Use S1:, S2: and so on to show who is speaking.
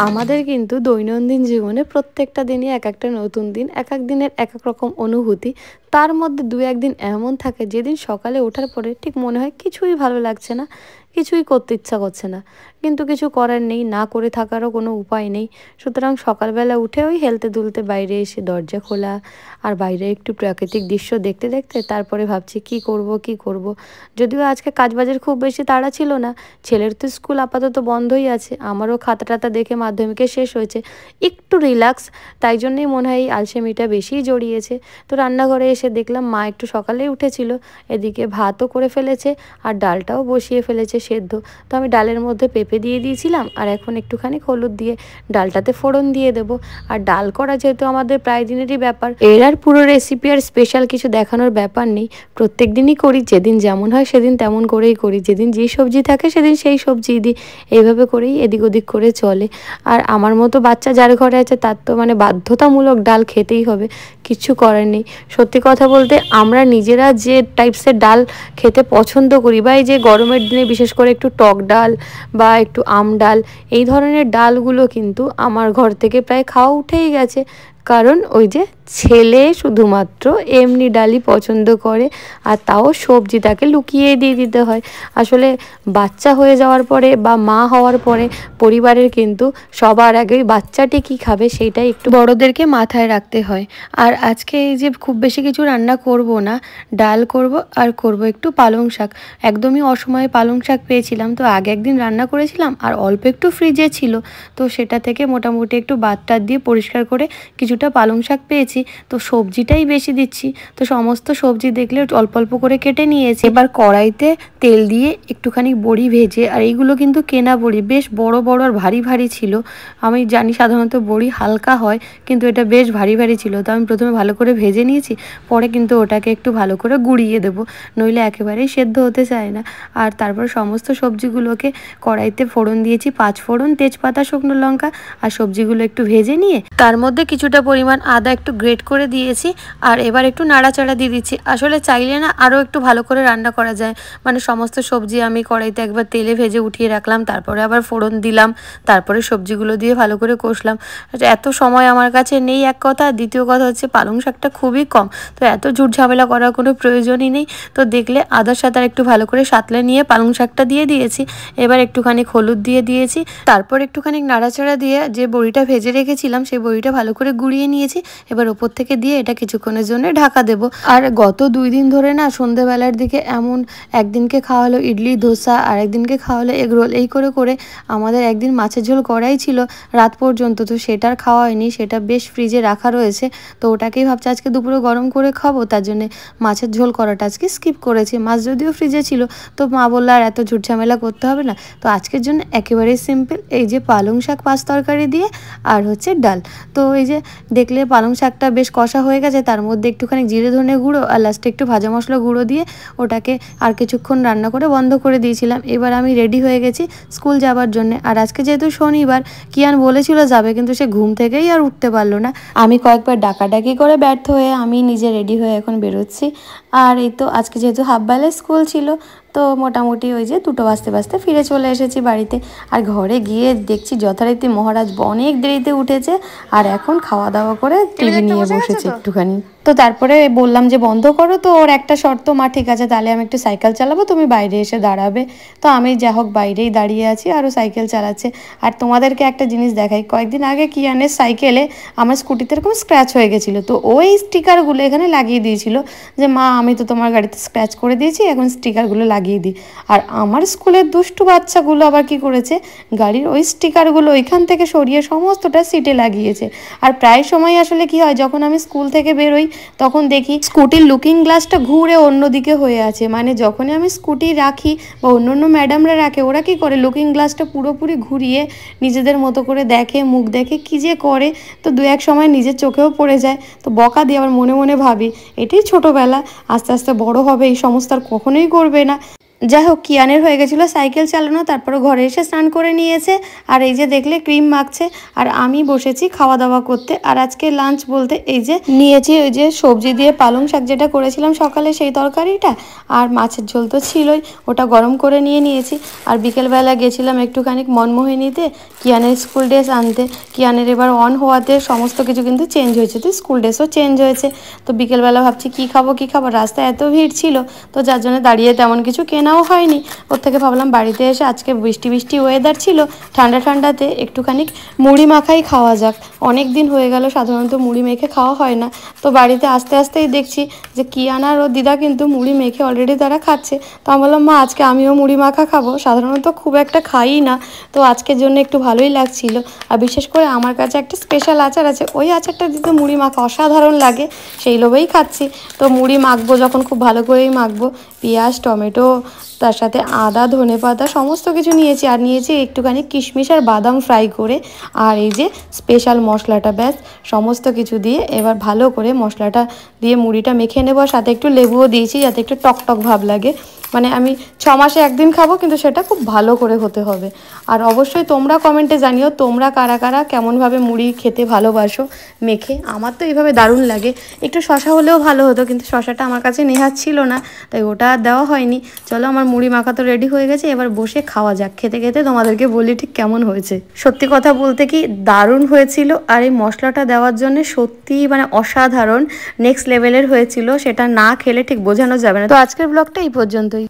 S1: আমাদের কিন্তু দৈনন্দিন জীবনে প্রত্যেকটা দিনই এক একটা নতুন দিন, এক এক দিনের এক এক রকম অনুভূতি। তার মধ্যে দু একদিন এমন থাকে যেদিন সকালে ওঠার পরে ঠিক মনে হয় কিছুই ভালো লাগছে না, কিছুই করতে ইচ্ছা করছে না, কিন্তু কিছু করার নেই, না করে থাকারও কোনো উপায় নেই। সুতরাং সকালবেলা উঠে ওই হেলতে দুলতে বাইরে এসে দরজা খোলা আর বাইরে একটু প্রাকৃতিক দৃশ্য দেখতে দেখতে তারপরে ভাবছি কি করব কি করব। যদিও আজকে কাজবাজের খুব বেশি তাড়া ছিল না, ছেলের তো স্কুল আপাতত বন্ধই আছে, আমারও খাতা টাতা দেখে মাধ্যমিকে শেষ হয়েছে, একটু রিল্যাক্স, তাই জন্যই মনে হয় এই আলসেমিটা বেশিই জড়িয়েছে। তো রান্নাঘরে এসে দেখলাম মা একটু সকালেই উঠেছিল, এদিকে ভাতও করে ফেলেছে আর ডালটাও বসিয়ে ফেলেছে সেদ্ধ। তো আমি ডালের মধ্যে পেঁপে দিয়ে দিয়েছিলাম আর এখন একটুখানি হলুদ দিয়ে ডালটাতে ফোড়ন দিয়ে দেবো। আর ডাল করা যেহেতু আমাদের প্রায় দিনেরই ব্যাপার, এর আর পুরো রেসিপি আর স্পেশাল কিছু দেখানোর ব্যাপার নেই, প্রত্যেক দিনই করি, যেদিন যেমন হয় সেদিন তেমন করেই করি, যেদিন যেই সবজি থাকে সেদিন সেই সবজি দিই, এইভাবে করেই এদিক ওদিক করে চলে। আর আমার মতো বাচ্চা যার ঘরে আছে তার তো মানে বাধ্যতামূলক ডাল খেতেই হবে, কিছু করার নেই। সত্যি কথা বলতে আমরা নিজেরা যে টাইপসের ডাল খেতে পছন্দ করি, বা এই যে গরমের দিনে বিশেষ করে একটু টক ডাল বা একটু আম ডাল, এই ধরনের ডালগুলো কিন্তু আমার ঘর থেকে প্রায় খাওয়া উঠেই গেছে। কারণ ওই যে ছেলে শুধুমাত্র এমনি ডালই পছন্দ করে, আর তাও সবজি তাকে লুকিয়ে দিয়ে দিতে হয়। আসলে বাচ্চা হয়ে যাওয়ার পরে বা মা হওয়ার পরে পরিবারের কিন্তু সবার আগে বাচ্চাটি কী খাবে সেইটাই একটু বড়োদেরকে মাথায় রাখতে হয়। আর আজকে এই যে খুব বেশি কিছু রান্না করব না, ডাল করব আর করব একটু পালং শাক। একদমই অসময়ে পালং শাক পেয়েছিলাম, তো আগে একদিন রান্না করেছিলাম আর অল্প একটু ফ্রিজে ছিল, তো সেটা থেকে মোটামুটি একটু বাদ দিয়ে পরিষ্কার করে কিছুটা পালং শাক পেয়েছি। তো সবজিটাই বেশি দিচ্ছি, তো সমস্ত সবজি দেখলে অল্প অল্প করে কেটে নিয়েছি। এবার কড়াইতে তেল দিয়ে একটুখানি বড়ি ভেজে, আর এইগুলো কিন্তু কেনা বড়ি, বেশ বড় বড় আর ভারী ভারী ছিল। আমি জানি সাধারণত বড়ি হালকা হয়, কিন্তু এটা বেশ ভারী ভারী ছিল, তো আমি প্রথমে ভালো করে ভেজে নিয়েছি, পরে কিন্তু ওটাকে একটু ভালো করে গুঁড়িয়ে দেবো, নইলে একেবারেই সেদ্ধ হতে চায় না। আর তারপর সমস্ত সবজিগুলোকে কড়াইতে ফোড়ন দিয়েছি, 5 ফোড়ন, তেজপাতা, শুকনো লঙ্কা, আর সবজিগুলো একটু ভেজে নিয়ে তার মধ্যে কিছুটা পরিমাণ আদা একটু গ্রেট করে দিয়েছি। আর এবার একটু নাড়াচাড়া দিয়ে দিচ্ছি। আসলে চাইলে না আরও একটু ভালো করে রান্না করা যায়, মানে সমস্ত সবজি আমি কড়াইতে একবার তেলে ভেজে উঠিয়ে রাখলাম, তারপরে আবার ফোড়ন দিলাম, তারপরে সবজিগুলো দিয়ে ভালো করে কষলাম। এত সময় আমার কাছে নেই এক কথা, দ্বিতীয় কথা হচ্ছে পালং শাকটা খুবই কম, তো এত ঝুট ঝামেলা করার কোনো প্রয়োজনই নেই। তো দেখলে আদার সাথে আর একটু ভালো করে সাঁতলে নিয়ে পালং শাকটা দিয়ে দিয়েছি। এবার একটুখানি হলুদ দিয়ে দিয়েছি, তারপর একটুখানি নাড়াচাড়া দিয়ে যে বড়িটা ভেজে রেখেছিলাম সেই বড়িটা ভালো করে গুঁড়িয়ে নিয়েছি। এবার ওপর থেকে দিয়ে এটা কিছুক্ষণের জন্য ঢাকা দেবো। আর গত 2 দিন ধরে না সন্ধেবেলার দিকে এমন, একদিনকে খাওয়া হলো ইডলি ধোসা আর একদিনকে খাওয়া হলো এগরোল, এই করে করে আমাদের একদিন মাছের ঝোল করাই ছিল রাত পর্যন্ত, তো সেটার খাওয়া হয়নি, সেটা বেশ ফ্রিজে রাখা রয়েছে। তো ওটাকেই ভাবছি আজকে দুপুরে গরম করে খাবো, তার জন্যে মাছের ঝোল করাটা আজকে স্কিপ করেছি। মাছ যদিও ফ্রিজে ছিল, তো মা বললো আর এত ঝুট ঝামেলা করতে হবে না, তো আজকের জন্য একেবারেই সিম্পল এই যে পালং শাক 5 তরকারি দিয়ে আর হচ্ছে ডাল। তো এই যে দেখলে পালং শাকটা বেশ কষা হয়ে গেছে, তার মধ্যে একটুখানি জিরে ধনে গুঁড়ো আর লাস্টে একটু ভাজা মশলা গুঁড়ো দিয়ে ওটাকে আর কিছুক্ষণ রান্না করে বন্ধ করে দিয়েছিলাম। এবার আমি রেডি হয়ে গেছি স্কুল যাবার জন্য। আর আজকে যেহেতু শনিবার, কিয়ান বলেছিল যাবে, কিন্তু সে ঘুম থেকেই আর উঠতে পারলো না। আমি কয়েকবার ডাকাডাকি করে ব্যর্থ হয়ে আমি নিজে রেডি হয়ে এখন বেরোচ্ছি। আর এই তো আজকে যেহেতু হাফবেলা স্কুল ছিল, তো মোটামুটি ওই যে 2টো বাজতে বাজতে ফিরে চলে এসেছি বাড়িতে। আর ঘরে গিয়ে দেখছি যথারীতি মহারাজ অনেক দেরিতে উঠেছে আর এখন খাওয়া দাওয়া করে টিভি নিয়ে বসেছে একটুখানি। তো তারপরে বললাম যে বন্ধ করো, তো ওর একটা শর্ত, মা ঠিক আছে তাহলে আমি একটু সাইকেল চালাবো, তুমি বাইরে এসে দাঁড়াবে। তো আমি যা হোক বাইরেই দাঁড়িয়ে আছি আর ও সাইকেল চালাচ্ছে। আর তোমাদেরকে একটা জিনিস দেখাই, কয়েকদিন আগে কিয়ানের সাইকেলে আমার স্কুটিতে এরকম স্ক্র্যাচ হয়ে গেছিলো, তো ওই স্টিকারগুলো এখানে লাগিয়ে দিয়েছিল যে মা আমি তো তোমার গাড়িতে স্ক্র্যাচ করে দিয়েছি, এখন স্টিকারগুলো লাগিয়ে দিই। আর আমার স্কুলের দুষ্টু বাচ্চাগুলো আবার কি করেছে, গাড়ির ওই স্টিকারগুলো ওইখান থেকে সরিয়ে সমস্তটা সিটে লাগিয়েছে। আর প্রায় সময় আসলে কি হয়, যখন আমি স্কুল থেকে বেরোই তখন দেখি স্কুটির লুকিং গ্লাসটা ঘুরে অন্যদিকে হয়ে আছে, মানে যখনই আমি স্কুটি রাখি বা অন্য ম্যাডামরা রাখে, ওরা কি করে লুকিং গ্লাসটা পুরোপুরি ঘুরিয়ে নিজেদের মতো করে দেখে, মুখ দেখে, কী যে করে। তো 2-1 সময় নিজের চোখেও পড়ে যায়, তো বকা দিয়ে আবার মনে মনে ভাবি এটাই ছোটোবেলা, আস্তে আস্তে বড় হবে এই সমস্ত আর কখনোই করবে না। যাই হোক, কিয়ানের হয়ে গেছিলো সাইকেল চালানো, তারপরে ঘরে এসে স্নান করে নিয়েছে। আর এই যে দেখলে ক্রিম মাখছে, আর আমি বসেছি খাওয়া দাওয়া করতে। আর আজকে লাঞ্চ বলতে এই যে নিয়েছি ওই যে সবজি দিয়ে পালং শাক যেটা করেছিলাম সকালে সেই তরকারিটা, আর মাছের ঝোল তো ছিলই, ওটা গরম করে নিয়েছি। আর বিকেলবেলা গেছিলাম একটুখানি মনমোহিনীতে কিয়ানের স্কুল ড্রেস আনতে। কিয়ানের এবার অন হওয়াতে সমস্ত কিছু কিন্তু চেঞ্জ হয়েছে, তো স্কুল ড্রেসও চেঞ্জ হয়েছে। তো বিকেলবেলা ভাবছি কী খাবো, রাস্তায় এত ভিড় ছিল, তো যার জন্য দাঁড়িয়ে তেমন কিছু কেনাও হয়নি। ওর থেকে ভাবলাম বাড়িতে এসে, আজকে বৃষ্টি বৃষ্টি ওয়েদার ছিল, ঠান্ডা ঠান্ডাতে একটুখানি মুড়ি মাখাই খাওয়া যাক। অনেক দিন হয়ে গেল সাধারণত মুড়ি মেখে খাওয়া হয় না। তো বাড়িতে আস্তে আস্তেই দেখছি যে কিয়ান আর ওর দিদা কিন্তু মুড়ি মেখে অলরেডি তারা খাচ্ছে। তো আমি বললাম মা আজকে আমিও মুড়ি মাখা খাবো, সাধারণত খুব একটা খাই না, তো আজকের জন্য একটু ভালোই লাগছিল। আর বিশেষ করে আমার কাছে একটা স্পেশাল আচার আছে, ওই আচারটা দিতে মুড়ি মাখা অসাধারণ লাগে, সেই লোভেই খাচ্ছি। তো মুড়ি মাখবো যখন খুব ভালো করেই মাখবো, পেঁয়াজ টমেটো তার সাথে আদা ধনেপাতা সমস্ত কিছু নিয়েছি। আর নিয়েছি একটুখানি কিশমিশ আর বাদাম ফ্রাই করে, আর এই যে স্পেশাল মশলাটা, ব্যাস সমস্ত কিছু দিয়ে এবার ভালো করে মশলাটা দিয়ে মুড়িটা মেখে নেবো। সাথে একটু লেবুও দিয়েছি যাতে একটু টকটক ভাব লাগে। মানে আমি 6 মাসে একদিন খাবো, কিন্তু সেটা খুব ভালো করে হতে হবে। আর অবশ্যই তোমরা কমেন্টে জানিও তোমরা কারা কারা কেমনভাবে মুড়ি খেতে ভালোবাসো মেখে। আমার তো এইভাবে দারুণ লাগে। একটু শশা হলেও ভালো হতো, কিন্তু শশাটা আমার কাছে নেহাত ছিল না, তাই ওটা আর দেওয়া হয়নি। চলো, আমার মুড়ি মাখা তো রেডি হয়ে গেছে, এবার বসে খাওয়া যাক। খেতে খেতে তোমাদেরকে বলি ঠিক কেমন হয়েছে। সত্যি কথা বলতে কি দারুণ হয়েছিল, আর এই মশলাটা দেওয়ার জন্য সত্যি মানে অসাধারণ নেক্সট লেভেলের হয়েছিল, সেটা না খেলে ঠিক বোঝানো যাবে না। তো আজকের ব্লগটা এই পর্যন্তই।